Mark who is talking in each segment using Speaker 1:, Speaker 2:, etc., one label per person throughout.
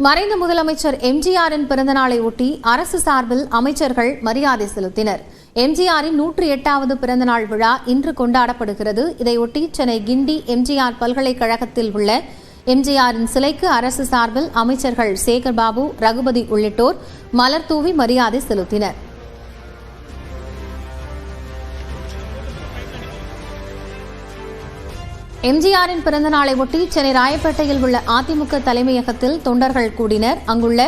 Speaker 1: மறைந்த முதலமைச்சர் எம்ஜிஆரின் பிறந்தநாளை ஒட்டி அரசு சார்பில் அமைச்சர்கள் மரியாதை செலுத்தினர். எம்ஜிஆரின் 108வது பிறந்தநாள் விழா இன்று கொண்டாடப்படுகிறது. இதையொட்டி சென்னை கிண்டி எம்ஜிஆர் பல்கலைக்கழகத்தில் உள்ள எம்ஜிஆரின் சிலைக்கு அரசு சார்பில் அமைச்சர்கள் சேகர்பாபு, ரகுபதி உள்ளிட்டோர் மலர் தூவி மரியாதை செலுத்தினர். எம்ஜிஆரின் பிறந்த நாளை ஒட்டி சென்னை ராயப்பேட்டையில் உள்ள அதிமுக தலைமையகத்தில் தொண்டர்கள் கூடினர். அங்குள்ள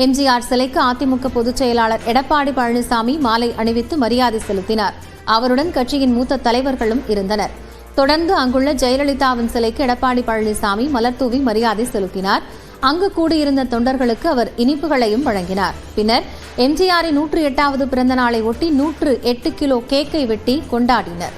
Speaker 1: எம்ஜிஆர் சிலைக்கு அதிமுக பொதுச் செயலாளர் எடப்பாடி பழனிசாமி மாலை அணிவித்து மரியாதை செலுத்தினார். அவருடன் கட்சியின் மூத்த தலைவர்களும் இருந்தனர். தொடர்ந்து அங்குள்ள ஜெயலலிதாவின் சிலைக்கு எடப்பாடி பழனிசாமி மலர் தூவி மரியாதை செலுத்தினார். அங்கு கூடியிருந்த தொண்டர்களுக்கு அவர் இனிப்புகளையும் வழங்கினார். பின்னர் எம்ஜிஆரின் 108வது பிறந்த நாளை ஒட்டி 108 கிலோ கேக்கை வெட்டி கொண்டாடினர்.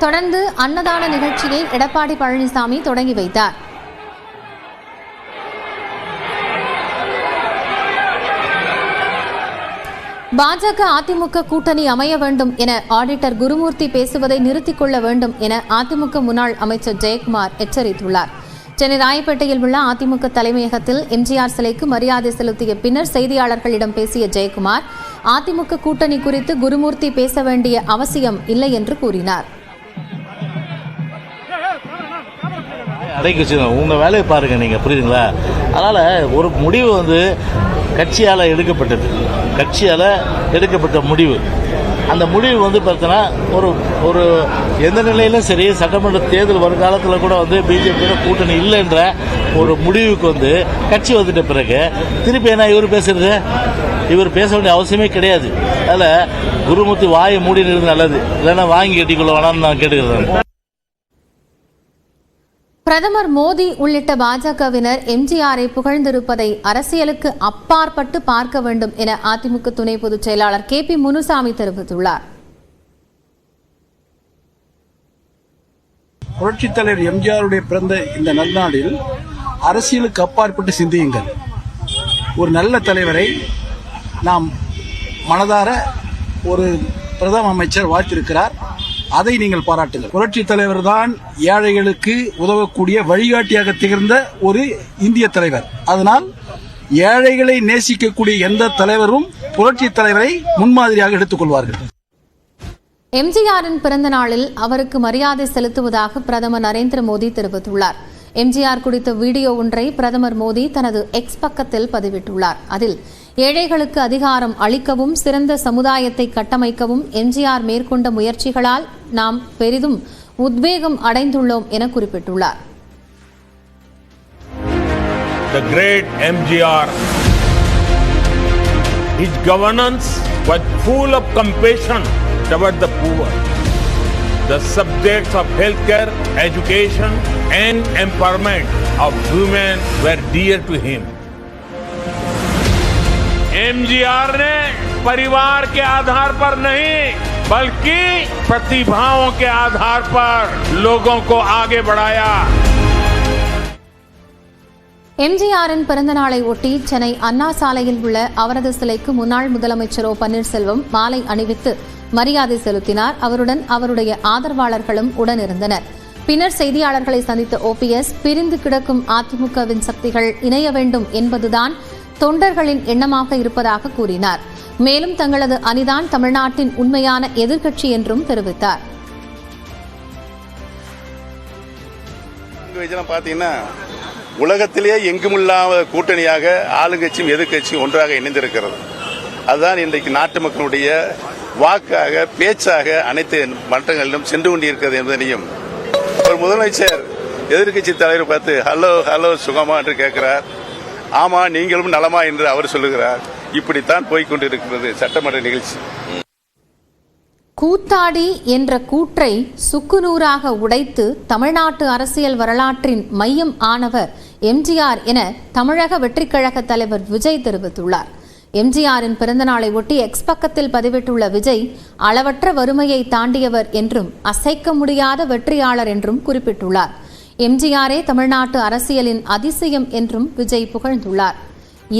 Speaker 1: தொடர்ந்து அன்னதான நிகழ்ச்சியை எடப்பாடி பழனிசாமி தொடங்கி வைத்தார். பாஜக அதிமுக கூட்டணி அமைய வேண்டும் என ஆடிட்டர் குருமூர்த்தி பேசுவதை நிறுத்திக் கொள்ள வேண்டும் என அதிமுக முன்னாள் அமைச்சர் ஜெயக்குமார் எச்சரித்துள்ளார். சென்னை ராயப்பேட்டையில் உள்ள அதிமுக தலைமையகத்தில் எம்ஜிஆர் சிலைக்கு மரியாதை செலுத்திய பின்னர் செய்தியாளர்களிடம் பேசிய ஜெயக்குமார், அதிமுக கூட்டணி குறித்து குருமூர்த்தி பேச வேண்டிய அவசியம் இல்லை என்று கூறினார்.
Speaker 2: அடக்கி வச்சுங்க, உங்கள் வேலையை பாருங்கள், நீங்கள் புரியுதுங்களா? அதனால் ஒரு முடிவு கட்சியால் எடுக்கப்பட்ட முடிவு. அந்த முடிவு பார்த்தோன்னா ஒரு எந்த நிலையிலும் சரி, சட்டமன்ற தேர்தல் வருங்காலத்தில் கூட பிஜேபியோட கூட்டணி இல்லைன்ற ஒரு முடிவுக்கு கட்சி வந்துட்ட பிறகு திருப்பி என்ன இவர் பேசுறது? இவர் பேச வேண்டிய அவசியமே கிடையாது. அதில் குருமூர்த்தி வாயை மூடினது நல்லது, இல்லைன்னா வாங்கி கட்டிக்கொள்ள வேணாம்னு நான் கேட்டுக்கிறேன்.
Speaker 1: பிரதமர் மோடி உள்ளிட்ட பாஜகவினர் எம்ஜிஆரை புகழ்ந்திருப்பதை அரசியலுக்கு அப்பாற்பட்டு பார்க்க வேண்டும் என அதிமுக துணை பொதுச் செயலாளர் KP முனுசாமி தெரிவித்துள்ளார்.
Speaker 3: புரட்சித் தலைவர் எம்ஜிஆருடைய பிறந்த இந்த நல்நாளில் அரசியலுக்கு அப்பாற்பட்டு சிந்தியுங்கள். ஒரு நல்ல தலைவரை நாம் மனதார ஒரு பிரதம அமைச்சர் வாழ்த்திருக்கிறார். அதை நீங்கள் பாராட்டுங்கள். புரட்சித் தலைவர் தான் ஏழைகளுக்கு உதவக்கூடிய வழிகாட்டியாக திகழ்ந்த ஒரு இந்திய தலைவர். அதனால் ஏழைகளை நேசிக்கக்கூடிய எந்த தலைவரும் புரட்சித் தலைவரை முன்மாதிரியாக எடுத்துக் கொள்வார்கள்.
Speaker 1: எம்ஜிஆரின் பிறந்த நாளில் அவருக்கு மரியாதை செலுத்துவதாக பிரதமர் நரேந்திர மோடி தெரிவித்துள்ளார். எம்ஜிஆர் குறித்த வீடியோ ஒன்றை பிரதமர் மோடி தனது எக்ஸ் பக்கத்தில் பதிவிட்டுள்ளார். அதில் ஏழைகளுக்கு அதிகாரம் அளிக்கவும் சிறந்த சமுதாயத்தை கட்டமைக்கவும் எம்ஜிஆர் மேற்கொண்ட முயற்சிகளால் நாம் பெரிதும் உத்வேகம் அடைந்துள்ளோம் என குறிப்பிட்டுள்ளார்.
Speaker 4: The great MGR, his governance was full of compassion toward the poor. The subjects of healthcare, education and empowerment of women were dear to him. MGR ने परिवार के आधार पर नहीं बल्कि प्रतिभाओं के आधार पर लोगों को आगे बढ़ाया.
Speaker 1: எம்ஜிஆரின் பிறந்த நாளை ஒட்டி சென்னை அண்ணா சாலையில் உள்ள அவரது சிலைக்கு முன்னாள் முதலமைச்சர் பன்னீர்செல்வம் மாலை அணிவித்து மரியாதை செலுத்தினார். அவருடன் அவருடைய ஆதரவாளர்களும் உடனிருந்தனர். பின்னர் செய்தியாளர்களை சந்தித்த OPS, பிரிந்து கிடக்கும் அதிமுகவின் சக்திகள் இணைய வேண்டும் என்பதுதான் தொண்டர்களின் எண்ணமாக இருப்பதாக கூறினார். மேலும் தங்களது அணிதான் தமிழ்நாட்டின் உண்மையான எதிர்க்கட்சி என்றும் தெரிவித்தார்.
Speaker 5: உலகத்திலேயே எங்குமில்லாத கூட்டணியாக ஆளுங்கட்சியும் எதிர்க்கட்சியும் ஒன்றாக இணைந்திருக்கிறது. அதுதான் இன்றைக்கு நாட்டு மக்களுடைய வாக்காக, பேச்சாக அனைத்து மன்றங்களிலும் சென்று கொண்டிருக்கிறது என்பதனையும் ஒரு முதலமைச்சர் எதிர்க்கட்சி தலைவர் பார்த்து ஹலோ ஹலோ சுகமா என்று கேட்கிறார். ஆமா, நீங்களும் நலமா என்று அவர் சொல்லுகிறார். இப்படித்தான் போய்கொண்டிருக்கிறது சட்டமன்ற நிகழ்ச்சி.
Speaker 1: கூத்தாடி என்ற கூற்றை சுக்குநூறாக உடைத்து தமிழ்நாட்டு அரசியல் வரலாற்றின் மையம் ஆனவர் எம்ஜிஆர் என தமிழக வெற்றிக் கழக தலைவர் விஜய் தெரிவித்துள்ளார். எம்ஜிஆரின் பிறந்தநாளை ஒட்டி எக்ஸ் பக்கத்தில் பதிவிட்டுள்ள விஜய், அளவற்ற வறுமையை தாண்டியவர் என்றும் அசைக்க முடியாத வெற்றியாளர் என்றும் குறிப்பிட்டுள்ளார். எம்ஜிஆரே தமிழ்நாட்டு அரசியலின் அதிசயம் என்றும் விஜய் புகழ்ந்துள்ளார்.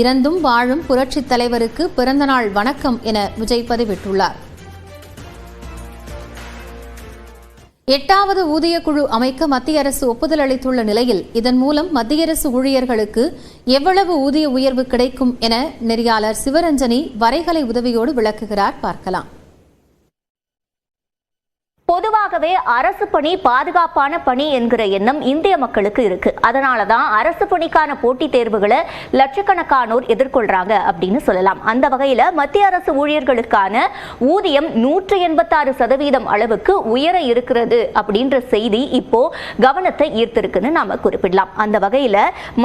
Speaker 1: இறந்தும் வாழும் புரட்சித் தலைவருக்கு பிறந்தநாள் வணக்கம் என விஜய் பதிவிட்டுள்ளார். 8வது ஊதியக்குழு அமைக்க மத்திய அரசு ஒப்புதல் அளித்துள்ள நிலையில் இதன் மூலம் மத்திய அரசு ஊழியர்களுக்கு எவ்வளவு ஊதிய உயர்வு கிடைக்கும் என நெறியாளர் சிவரஞ்சனி வரைகலை உதவியோடு விளக்குகிறார். பார்க்கலாம்.
Speaker 6: பொதுவாகவே அரசு பணி பாதுகாப்பான பணி என்கிற எண்ணம் இந்திய மக்களுக்கு இருக்கு. அதனாலதான் அரசு பணிக்கான போட்டித் தேர்வுகளை லட்சக்கணக்கானோர் எதிர்கொள்றாங்க அப்படின்னு சொல்லலாம். அந்த வகையில மத்திய அரசு ஊழியர்களுக்கான ஊதியம் 186% அளவுக்கு உயர இருக்கிறது அப்படின்ற செய்தி இப்போ கவனத்தை ஈர்த்திருக்குன்னு நாம குறிப்பிடலாம். அந்த வகையில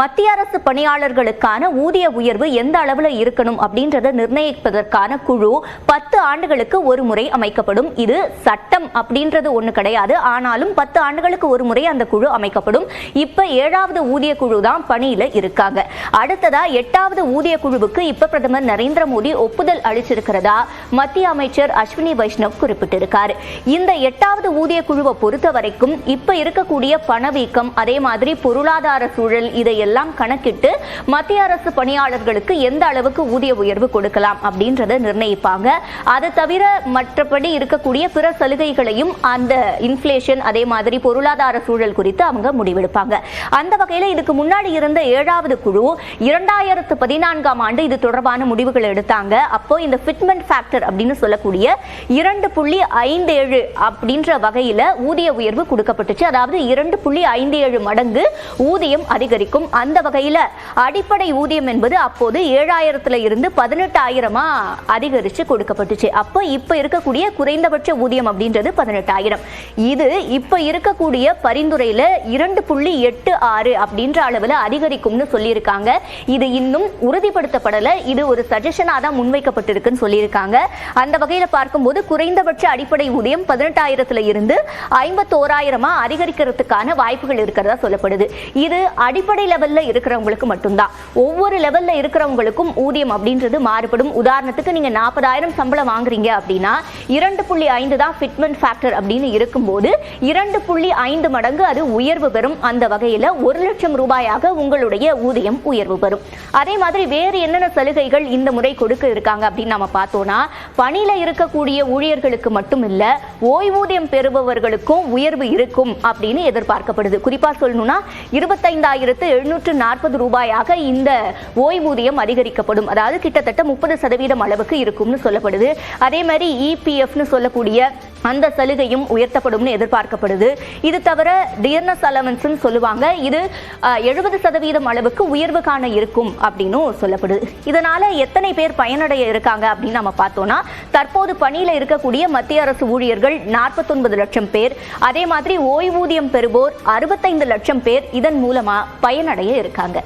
Speaker 6: மத்திய அரசு பணியாளர்களுக்கான ஊதிய உயர்வு எந்த அளவுல இருக்கணும் அப்படின்றத நிர்ணயிப்பதற்கான குழு 10 ஆண்டுகளுக்கு ஒரு முறை அமைக்கப்படும். இது சட்டம் அப்படின்றது ஒண்ணு கிடையாது. ஆனாலும் 10 ஆண்டுகளுக்கு ஒரு முறை அந்த குழு அமைக்கப்படும். இப்ப 7வது ஊதிய குழு தான் பணியில இருக்காங்க. அடுத்ததா 8வது ஊதிய குழுவுக்கு இப்ப பிரதமர் நரேந்திர மோடி ஒப்புதல் அளிச்சிருக்கிறதா மத்திய அமைச்சர் அஸ்வினி வைஷ்ணவ் குறிப்பிட்டிருக்காரு. இந்த 8வது ஊதிய குழுவை பொறுத்த வரைக்கும் இப்ப இருக்கக்கூடிய பணவீக்கம், அதே மாதிரி பொருளாதார சூழல், இதையெல்லாம் கணக்கிட்டு மத்திய அரசு பணியாளர்களுக்கு எந்த அளவுக்கு ஊதிய உயர்வு கொடுக்கலாம் அப்படின்றத நிர்ணயிப்பாங்க. அது தவிர மற்றபடி இருக்கக்கூடிய பிற சலுகைகளையும் அந்த இன்ஃப்ளேஷன், அதே மாதிரி பொருளாதார சூழல் குறித்து அவங்க முடிவெடுப்பாங்க. அந்த வகையில் இதுக்கு முன்னாடி இருந்த 7வது குழு 2014ஆம் ஆண்டு இது தொடர்பான முடிவுகள் எடுத்தாங்க. அப்போ இந்த ஃபிட்மென்ட் ஃபேக்டர் அப்படின்னு சொல்லக்கூடிய 2.57 அப்படின்ற வகையில ஊதிய உயர்வு கொடுக்கப்பட்டுச்சு. அதாவது 2.57 மடங்கு ஊதியம் அதிகரிக்கும். அந்த வகையில அடிப்படை ஊதியம் என்பது அப்போது 7,000 இருந்து 18,000 அதிகரிச்சு கொடுக்கப்பட்டுச்சு. அப்போ இப்ப இருக்கக்கூடிய குறைந்தபட்ச ஊதியம் அப்படின்றது 18,000. இது இப்ப இருக்கக்கூடிய பரிந்துரையில 2.86 அப்படின்ற அளவுல அதிகரிக்கும்னு சொல்லியிருக்காங்க. இது இன்னும் உறுதிப்படுத்தப்படல. இது ஒரு சஜஷனா தான் முன்வைக்கப்பட்டிருக்குன்னு சொல்லியிருக்காங்க. அந்த வகையில பார்க்கும்போது குறைந்தபட்ச அடிப்படை ஊதியம் 18,000 இருந்து 51,000 அதிகரிக்கிறதுக்கான வாய்ப்புகள் இருக்கிறதா சொல்லப்படுது. இது அடிப்படை லெவல்ல இருக்கிறவங்களுக்கு மட்டும்தான். ஒவ்வொரு லெவல்ல இருக்கிறவங்களுக்கும் ஊதியம் அப்படின்றது மாறுபடும். உதாரணத்துக்கு நீங்க 40,000 சம்பளம் வாங்குறீங்க அப்படின்னா 2.5 தான் ஃபிட்மென்ட் ஃபேக்டர் அப்படின்னு இருக்கும்போது 2.5 மடங்கு அது உயர்வு பெறும். அந்த வகையில 1 லட்சம் ரூபாயாக உங்களுடைய ஊதியம் உயர்வு பெறும். அதே மாதிரி வேறு என்னென்ன சலுகைகள் இந்த முறை கொடுக்க இருக்காங்க அப்படின்னு நம்ம பார்த்தோம்னா, பணியில இருக்கக்கூடிய ஊழியர்களுக்கு மட்டும் இல்ல, ஓய்வூதியம் பெறுபவர்களுக்கும் உயர்வு இருக்கும் அப்படின்னு எதிர்பார்க்கப்படுது. குறிப்பா சொல்லணும்னா 25,740 ரூபாயாக இந்த ஓய்வூதியம் அதிகரிக்கப்படும். அதாவது கிட்டத்தட்ட 30% அளவுக்கு இருக்கும்னு சொல்லப்படுது. அதே மாதிரி இபிஎஃப்னு சொல்லக்கூடிய அந்த சலுகையும் உயர்த்தப்படும்னு எதிர்பார்க்கப்படுது. இது தவிர டியர்னஸ் அலவன்ஸ் சொல்லுவாங்க. இது 70% அளவுக்கு உயர்வு காண இருக்கும் அப்படின்னு சொல்லப்படுது. இதனால எத்தனை பேர் பயனடைய இருக்காங்க அப்படின்னு நம்ம பார்த்தோம்னா, தற்போது பணியில இருக்கக்கூடிய மத்திய அரசு ஊழியர்கள் 49 லட்சம் பேர், அதே மாதிரி ஓய்வூதியம் பெறுவோர் 65 லட்சம் பேர் இதன் மூலமா பயனடைய இருக்காங்க.